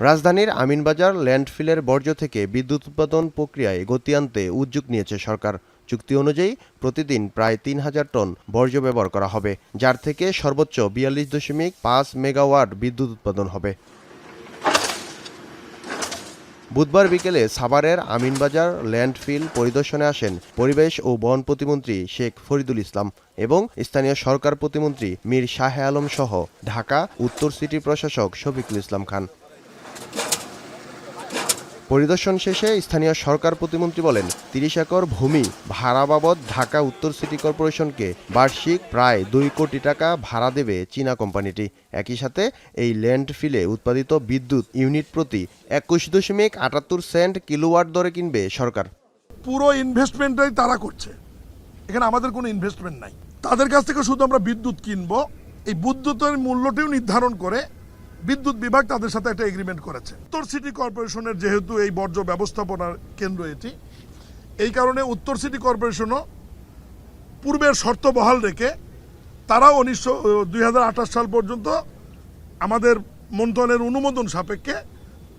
রাজধানীর আমিনবাজার ল্যান্ডফিলের বর্জ্য থেকে বিদ্যুৎ উৎপাদন প্রক্রিয়ায় গতি আনতে উদ্যোগ নিয়েছে সরকার। চুক্তি অনুযায়ী প্রতিদিন প্রায় ৩,০০০ টন বর্জ্য ব্যবহার করা হবে, যার থেকে সর্বোচ্চ ৪২.৫ মেগাওয়াট বিদ্যুৎ উৎপাদন হবে। বুধবার বিকেলে সাভারের আমিনবাজার ল্যান্ডফিল পরিদর্শনে আসেন পরিবেশ ও বন প্রতিমন্ত্রী শেখ ফরিদুল ইসলাম এবং স্থানীয় সরকার প্রতিমন্ত্রী মীর শাহে আলম সহ ঢাকা উত্তর সিটি প্রশাসক শফিকুল ইসলাম খান। পরিদর্শন শেষে স্থানীয় সরকার প্রতিমন্ত্রী বলেন, ৩০ একর ভূমি ভাড়া বাবদ ঢাকা উত্তর সিটি কর্পোরেশনকে বার্ষিক প্রায় ২ কোটি টাকা ভাড়া দেবে চীনা কোম্পানিটি। একই সাথে এই ল্যান্ডফিলে উৎপাদিত বিদ্যুৎ ইউনিট প্রতি ২১.৭৮ সেন্ট কিলোওয়াট দরে কিনবে সরকার। পুরো ইনভেস্টমেন্টটাই তারা করছে, এখানে আমাদের কোনো ইনভেস্টমেন্ট নাই। তাদের কাছ থেকে শুধু আমরা বিদ্যুৎ কিনবো, এই বিদ্যুতের মূল্যটিও নির্ধারণ করে বিদ্যুৎ বিভাগ তাদের সাথে একটা এগ্রিমেন্ট করেছে। উত্তর সিটি কর্পোরেশনের যেহেতু এই বর্জ্য ব্যবস্থাপনার কেন্দ্র এটি, এই কারণে উত্তর সিটি কর্পোরেশনও পূর্বের শর্ত বহাল রেখে তারাও 2028 সাল পর্যন্ত আমাদের মন্ত্রণের অনুমোদন সাপেক্ষে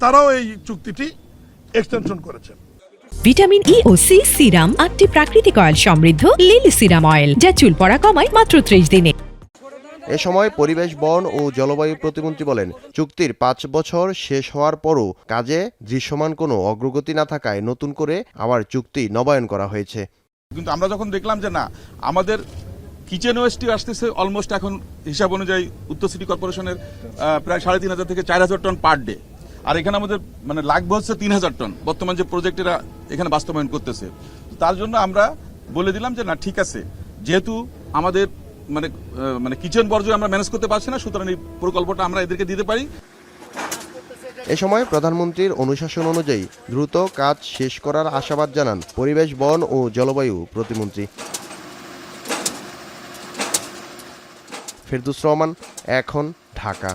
তারাও এই চুক্তিটি এক্সটেনশন করেছে। ভিটামিন ই ও সি সিরাম 8টি প্রাকৃতিক অয়েল সমৃদ্ধ লিলি সিরাম অয়েল, যা চুল পড়া কমায় মাত্র 30 দিনে। এ সময় পরিবেশ, বন ও জলবায়ু প্রতিমন্ত্রী বলেন, চুক্তির 5 বছর শেষ হওয়ার পরও কাজে দৃশ্যমান কোনো অগ্রগতি না থাকায় নতুন করে আবার চুক্তি নবায়ন করা হয়েছে। কিন্তু আমরা যখন দেখলাম যে না, আমাদের কিচেন ওয়েস্টই আসতেছে অলমোস্ট এখন হিসাব অনুযায়ী উত্তর সিটি কর্পোরেশনের প্রায় 3,500 থেকে 4,000 টন পার ডে, আর এখানে আমাদের মানে লাগবে হচ্ছে 3,000 টন বর্তমান যে প্রজেক্টেরা এখানে বাস্তবায়ন করতেছে। তার জন্য আমরা বলে দিলাম যে না, ঠিক আছে, যেহেতু আমাদের মানে কিচেন বর্জ্য আমরা ম্যানেজ করতে পারছি না, সুতরাং এই প্রকল্পটা আমরা এদেরকে দিতে পারি। এ সময় প্রধানমন্ত্রীর অনুশাসন অনুযায়ী দ্রুত কাজ শেষ করার আশাবাদ জানান পরিবেশ, বন ও জলবায়ু প্রতিমন্ত্রী। ফেরদৌস রহমান, এখন, ঢাকা।